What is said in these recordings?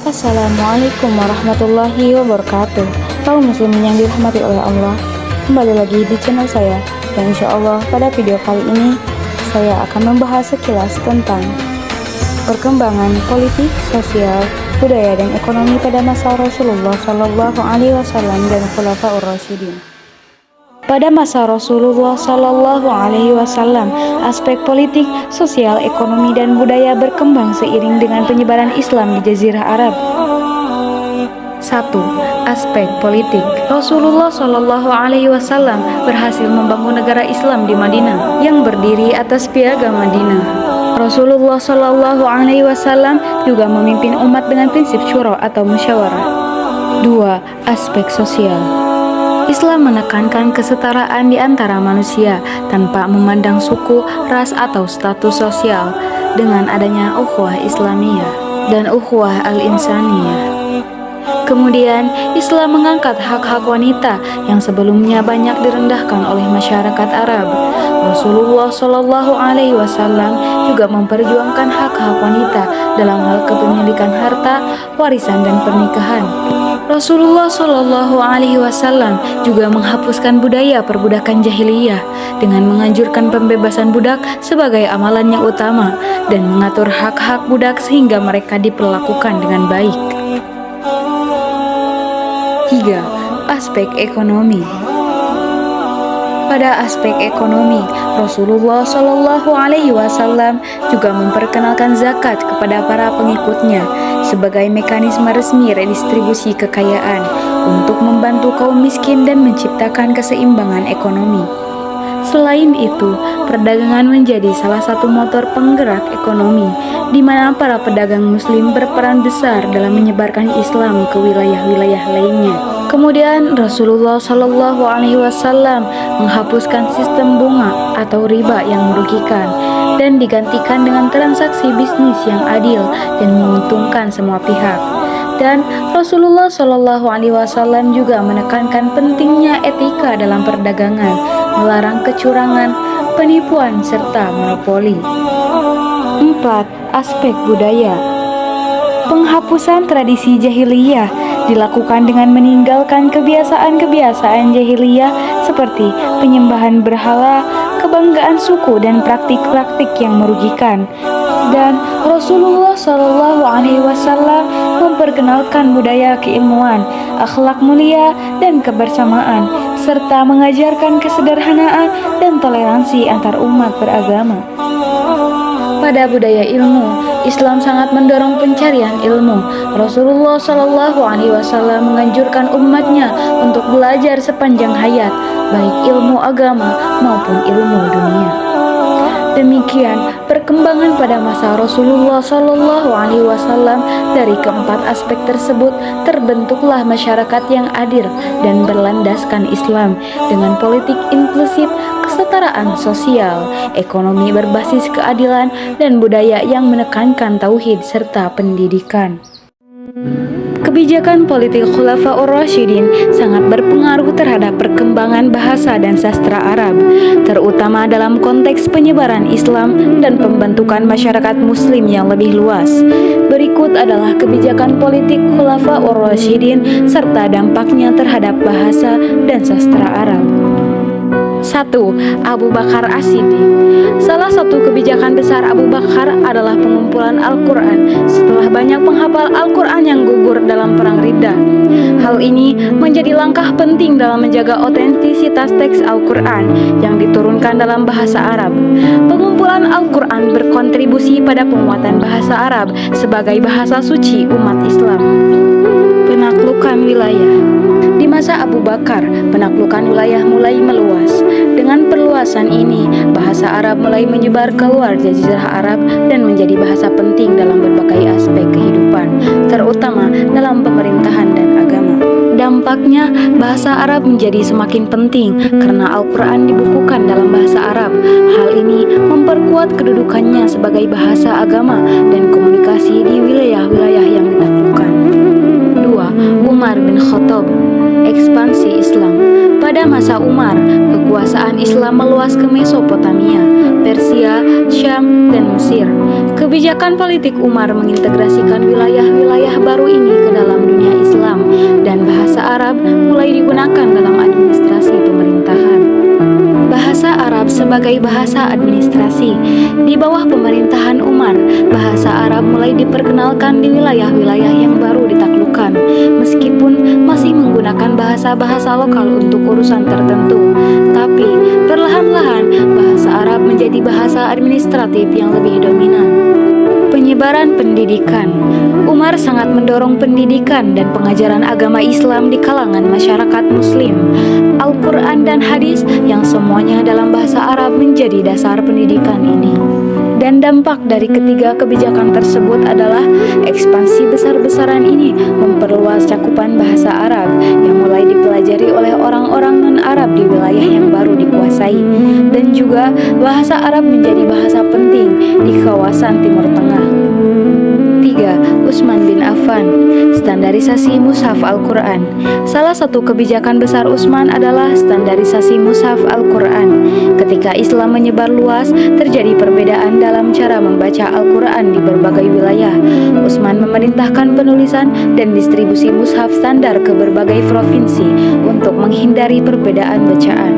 Assalamualaikum warahmatullahi wabarakatuh. Kaum muslimin yang dirahmati oleh Allah, kembali lagi di channel saya. Dan insya Allah pada video kali ini saya akan membahas sekilas tentang perkembangan politik, sosial, budaya dan ekonomi pada masa Rasulullah Shallallahu Alaihi Wasallam dan Khulafaur Rasyidin. Pada masa Rasulullah Shallallahu Alaihi Wasallam, aspek politik, sosial, ekonomi, dan budaya berkembang seiring dengan penyebaran Islam di Jazirah Arab. 1. Aspek politik. Rasulullah Shallallahu Alaihi Wasallam berhasil membangun negara Islam di Madinah yang berdiri atas piagam Madinah. Rasulullah Shallallahu Alaihi Wasallam juga memimpin umat dengan prinsip syura atau musyawarah. 2. Aspek sosial. Islam menekankan kesetaraan di antara manusia tanpa memandang suku, ras, atau status sosial dengan adanya ukhuwah Islamiyah dan ukhuwah al-insaniyah. Kemudian, Islam mengangkat hak-hak wanita yang sebelumnya banyak direndahkan oleh masyarakat Arab. Rasulullah Shallallahu Alaihi Wasallam juga memperjuangkan hak-hak wanita dalam hal kepemilikan harta, warisan, dan pernikahan. Rasulullah Shallallahu Alaihi Wasallam juga menghapuskan budaya perbudakan jahiliyah dengan menganjurkan pembebasan budak sebagai amalan yang utama dan mengatur hak-hak budak sehingga mereka diperlakukan dengan baik. 3. Aspek ekonomi. Pada aspek ekonomi, Rasulullah Shallallahu Alaihi Wasallam juga memperkenalkan zakat kepada para pengikutnya sebagai mekanisme resmi redistribusi kekayaan untuk membantu kaum miskin dan menciptakan keseimbangan ekonomi. Selain itu, perdagangan menjadi salah satu motor penggerak ekonomi, di mana para pedagang Muslim berperan besar dalam menyebarkan Islam ke wilayah-wilayah lainnya. Kemudian Rasulullah Shallallahu Alaihi Wasallam menghapuskan sistem bunga atau riba yang merugikan dan digantikan dengan transaksi bisnis yang adil dan menguntungkan semua pihak. Dan Rasulullah Shallallahu Alaihi Wasallam juga menekankan pentingnya etika dalam perdagangan, melarang kecurangan, penipuan, serta monopoli. 4. Aspek budaya. Penghapusan tradisi jahiliyah dilakukan dengan meninggalkan kebiasaan-kebiasaan jahiliyah seperti penyembahan berhala, kebanggaan suku, dan praktik-praktik yang merugikan. Dan Rasulullah Shallallahu Alaihi Wasallam memperkenalkan budaya keilmuan, akhlak mulia, dan kebersamaan, serta mengajarkan kesederhanaan dan toleransi antar umat beragama. Pada budaya ilmu, Islam sangat mendorong pencarian ilmu. Rasulullah Shallallahu Alaihi Wasallam menganjurkan umatnya untuk belajar sepanjang hayat, baik ilmu agama maupun ilmu dunia. Demikian perkembangan pada masa Rasulullah Shallallahu Alaihi Wasallam. Dari keempat aspek tersebut terbentuklah masyarakat yang adil dan berlandaskan Islam dengan politik inklusif, kesetaraan sosial, ekonomi berbasis keadilan, dan budaya yang menekankan tauhid serta pendidikan. Kebijakan politik Khulafaur Rasyidin sangat berpengaruh terhadap perkembangan bahasa dan sastra Arab, terutama dalam konteks penyebaran Islam dan pembentukan masyarakat Muslim yang lebih luas. Berikut adalah kebijakan politik Khulafaur Rasyidin serta dampaknya terhadap bahasa dan sastra Arab. 1. Abu Bakar As-Siddiq. Salah satu kebijakan besar Abu Bakar adalah pengumpulan Al-Quran setelah banyak penghafal Al-Quran yang gugur dalam perang Riddah. Hal ini menjadi langkah penting dalam menjaga otentisitas teks Al-Quran yang diturunkan dalam bahasa Arab. Pengumpulan Al-Quran berkontribusi pada penguatan bahasa Arab sebagai bahasa suci umat Islam. Penaklukan wilayah. Di masa Abu Bakar, penaklukan wilayah mulai meluas. Dengan perluasan ini, bahasa Arab mulai menyebar keluar Jazirah Arab dan menjadi bahasa penting dalam berbagai aspek kehidupan, terutama dalam pemerintahan dan agama. Dampaknya, bahasa Arab menjadi semakin penting karena Al-Quran dibukukan dalam bahasa Arab. Hal ini memperkuat kedudukannya sebagai bahasa agama dan komunikasi di wilayah-wilayah yang ditaklukkan. 2. Umar bin Khattab. Ekspansi Islam. Pada masa Umar, kekuasaan Islam meluas ke Mesopotamia, Persia, Syam, dan Mesir. Kebijakan politik Umar mengintegrasikan wilayah-wilayah baru baru ini ke dalam dunia Islam, dan bahasa Arab mulai digunakan dalam administrasi pemerintahan. Bahasa Arab sebagai bahasa administrasi. Di bawah pemerintahan Umar, bahasa Arab mulai diperkenalkan di wilayah-wilayah yang baru ditaklukkan, meskipun masih menggunakan bahasa-bahasa lokal untuk urusan tertentu. Tapi perlahan-lahan bahasa Arab menjadi bahasa administratif yang lebih dominan. Penyebaran pendidikan. Umar sangat mendorong pendidikan dan pengajaran agama Islam di kalangan masyarakat Muslim. Al-Quran dan hadis yang semuanya dalam bahasa Arab menjadi dasar pendidikan ini. Dan dampak dari ketiga kebijakan tersebut adalah ekspansi besar-besaran ini memperluas cakupan bahasa Arab yang mulai dipelajari oleh orang-orang non-Arab di wilayah yang baru dikuasai, dan juga bahasa Arab menjadi bahasa penting di kawasan Timur Tengah. 3. Utsman bin Affan. Standarisasi Mushaf Al-Quran. Salah satu kebijakan besar Utsman adalah standarisasi Mushaf Al-Quran. Ketika Islam menyebar luas, terjadi perbedaan dalam cara membaca Al-Quran di berbagai wilayah. Utsman memerintahkan penulisan dan distribusi mushaf standar ke berbagai provinsi untuk menghindari perbedaan bacaan.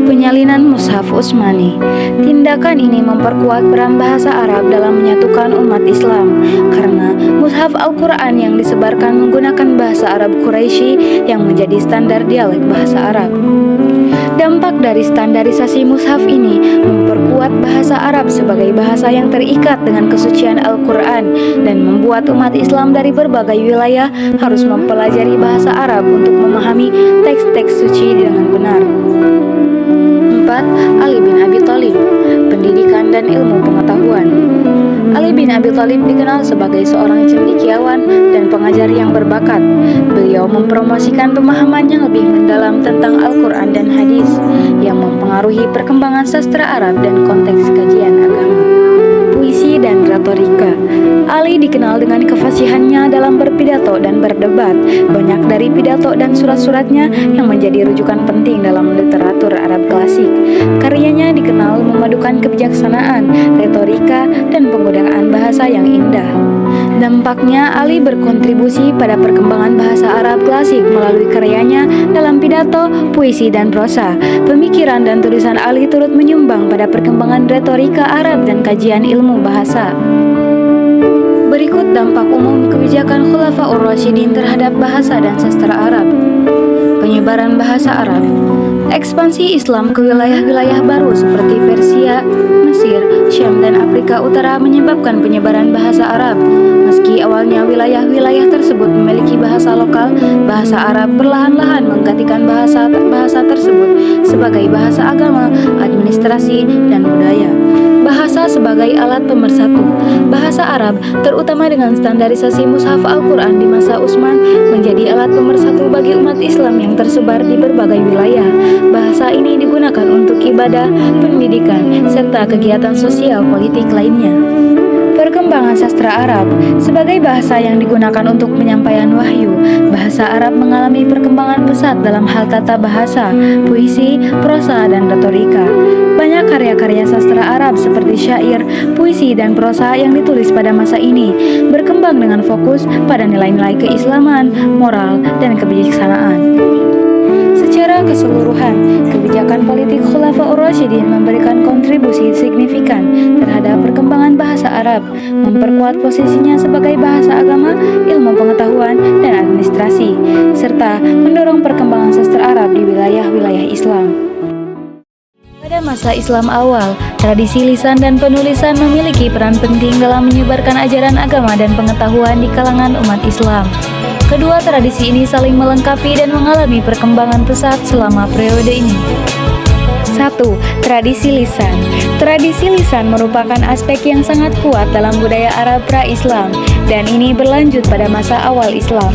Penyalinan Mushaf Utsmani. Tindakan ini memperkuat peran bahasa Arab dalam menyatukan umat Islam, karena Mushaf Al-Quran yang disebarkan menggunakan bahasa Arab Quraisy yang menjadi standar dialek bahasa Arab. Dampak dari standarisasi mushaf ini memperkuat bahasa Arab sebagai bahasa yang terikat dengan kesucian Al-Quran dan membuat umat Islam dari berbagai wilayah harus mempelajari bahasa Arab untuk memahami teks-teks suci dengan benar. 4. Ali bin Abi Thalib. Pendidikan dan ilmu pengetahuan. Ali bin Abi Thalib dikenal sebagai seorang cendekiawan dan pengajar yang berbakat. Beliau mempromosikan pemahaman yang lebih mendalam tentang Al-Quran dan hadis yang mempengaruhi perkembangan sastra Arab dan konteks kajian agama. Puisi dan retorika. Ali dikenal dengan kefasihannya dalam berpidato dan berdebat. Banyak dari pidato dan surat-suratnya yang menjadi rujukan penting dalam literatur Arab klasik. Karyanya dikenal memadukan kebijaksanaan, retorika, dan penggunaan bahasa yang indah. Dampaknya, Ali berkontribusi pada perkembangan bahasa Arab klasik melalui karyanya dalam pidato, puisi, dan prosa. Pemikiran dan tulisan Ali turut menyumbang pada perkembangan retorika Arab dan kajian ilmu bahasa. Berikut dampak umum kebijakan Khulafaur Rasyidin terhadap bahasa dan sastra Arab. Penyebaran bahasa Arab. Ekspansi Islam ke wilayah-wilayah baru seperti Persia, Mesir, Syam, dan Afrika Utara menyebabkan penyebaran bahasa Arab. Meski awalnya wilayah-wilayah tersebut memiliki bahasa lokal, bahasa Arab perlahan-lahan menggantikan bahasa tersebut sebagai bahasa agama, administrasi, dan budaya. Bahasa sebagai alat pemersatu. Bahasa Arab, terutama dengan standarisasi Mushaf Al-Quran di masa Utsman, menjadi alat pemersatu bagi umat Islam yang tersebar di berbagai wilayah. Bahasa ini digunakan untuk ibadah, pendidikan, serta kegiatan sosial politik lainnya. Perkembangan sastra Arab. Sebagai bahasa yang digunakan untuk penyampaian wahyu, bahasa Arab mengalami perkembangan pesat dalam hal tata bahasa, puisi, prosa, dan retorika. Banyak karya-karya sastra Arab seperti syair, puisi, dan prosa yang ditulis pada masa ini berkembang dengan fokus pada nilai-nilai keislaman, moral, dan kebijaksanaan. Secara keseluruhan, kebijakan politik Khulafaur Rasyidin memberikan kontribusi signifikan terhadap perkembangan bahasa Arab, memperkuat posisinya sebagai bahasa agama, ilmu pengetahuan, dan administrasi, serta mendorong perkembangan sastra Arab di wilayah-wilayah Islam. Pada masa Islam awal, tradisi lisan dan penulisan memiliki peran penting dalam menyebarkan ajaran agama dan pengetahuan di kalangan umat Islam. Kedua tradisi ini saling melengkapi dan mengalami perkembangan pesat selama periode ini. 1. Tradisi lisan. Tradisi lisan merupakan aspek yang sangat kuat dalam budaya Arab pra-Islam, dan ini berlanjut pada masa awal Islam.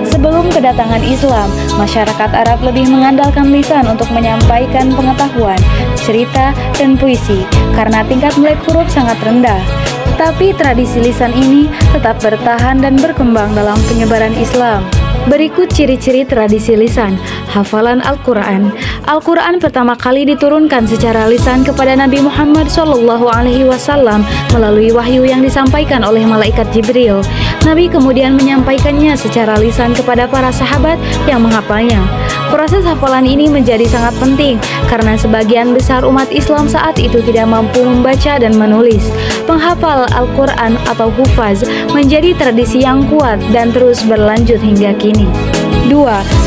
Sebelum kedatangan Islam, masyarakat Arab lebih mengandalkan lisan untuk menyampaikan pengetahuan, cerita, dan puisi, karena tingkat melek huruf sangat rendah. Tapi tradisi lisan ini tetap bertahan dan berkembang dalam penyebaran Islam. Berikut ciri-ciri tradisi lisan. Hafalan Al-Quran. Al-Quran pertama kali diturunkan secara lisan kepada Nabi Muhammad SAW melalui wahyu yang disampaikan oleh malaikat Jibril. Nabi kemudian menyampaikannya secara lisan kepada para sahabat yang menghafalnya. Proses hafalan ini menjadi sangat penting karena sebagian besar umat Islam saat itu tidak mampu membaca dan menulis. Penghafal Al-Quran atau hufaz menjadi tradisi yang kuat dan terus berlanjut hingga kini. 2.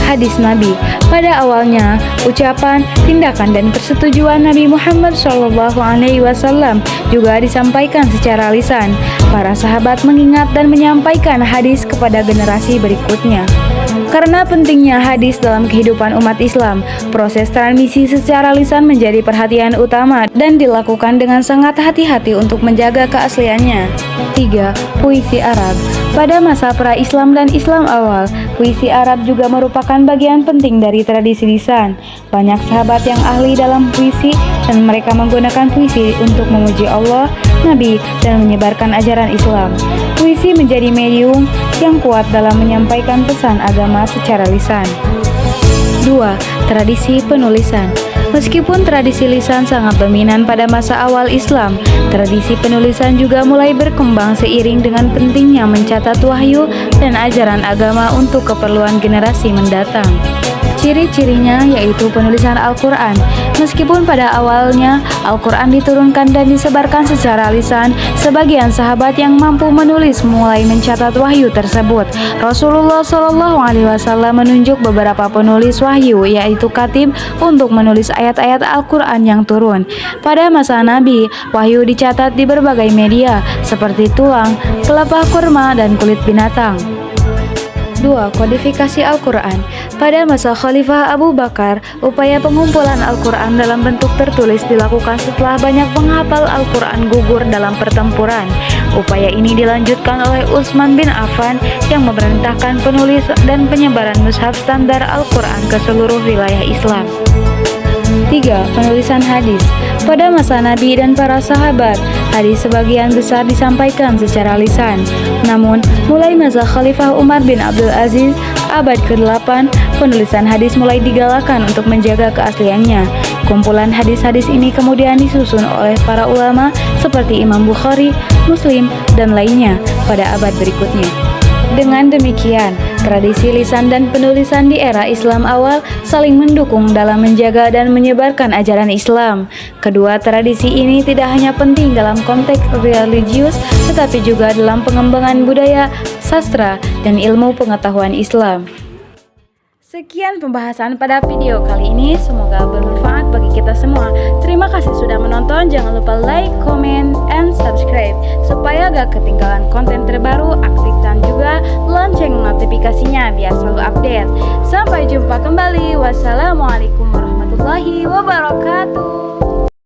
Hadis Nabi. Pada awalnya, ucapan, tindakan, dan persetujuan Nabi Muhammad SAW juga disampaikan secara lisan. Para sahabat mengingat dan menyampaikan hadis kepada generasi berikutnya. Karena pentingnya hadis dalam kehidupan umat Islam, proses transmisi secara lisan menjadi perhatian utama dan dilakukan dengan sangat hati-hati untuk menjaga keasliannya. 3. Puisi Arab. Pada masa pra-Islam dan Islam awal, puisi Arab juga merupakan bagian penting dari tradisi lisan. Banyak sahabat yang ahli dalam puisi dan mereka menggunakan puisi untuk memuji Allah, Nabi, dan menyebarkan ajaran Islam. Puisi menjadi medium yang kuat dalam menyampaikan pesan agama secara lisan. 2. Tradisi penulisan. Meskipun tradisi lisan sangat dominan pada masa awal Islam, tradisi penulisan juga mulai berkembang seiring dengan pentingnya mencatat wahyu dan ajaran agama untuk keperluan generasi mendatang. Ciri-cirinya yaitu penulisan Al-Quran. Meskipun pada awalnya Al-Quran diturunkan dan disebarkan secara lisan, sebagian sahabat yang mampu menulis mulai mencatat wahyu tersebut. Rasulullah SAW menunjuk beberapa penulis wahyu, yaitu katib, untuk menulis ayat-ayat Al-Quran yang turun. Pada masa Nabi, wahyu dicatat di berbagai media seperti tulang, pelepah kurma, dan kulit binatang. 2. Kodifikasi Al-Quran. Pada masa Khalifah Abu Bakar, upaya pengumpulan Al-Quran dalam bentuk tertulis dilakukan setelah banyak penghafal Al-Quran gugur dalam pertempuran. Upaya ini dilanjutkan oleh Utsman bin Affan yang memerintahkan penulis dan penyebaran mushaf standar Al-Quran ke seluruh wilayah Islam. 3. Penulisan hadis. Pada masa Nabi dan para sahabat, hadis sebagian besar disampaikan secara lisan. Namun, mulai masa Khalifah Umar bin Abdul Aziz, abad ke-8, penulisan hadis mulai digalakan untuk menjaga keasliannya. Kumpulan hadis-hadis ini kemudian disusun oleh para ulama seperti Imam Bukhari, Muslim, dan lainnya pada abad berikutnya. Dengan demikian, tradisi lisan dan penulisan di era Islam awal saling mendukung dalam menjaga dan menyebarkan ajaran Islam. Kedua tradisi ini tidak hanya penting dalam konteks religius, tetapi juga dalam pengembangan budaya, sastra, dan ilmu pengetahuan Islam. Sekian pembahasan pada video kali ini, semoga bermanfaat bagi kita semua. Terima kasih sudah menonton, jangan lupa like, comment, and subscribe supaya gak ketinggalan konten terbaru. Aktifkan juga lonceng notifikasinya biar selalu update. Sampai jumpa kembali, wassalamualaikum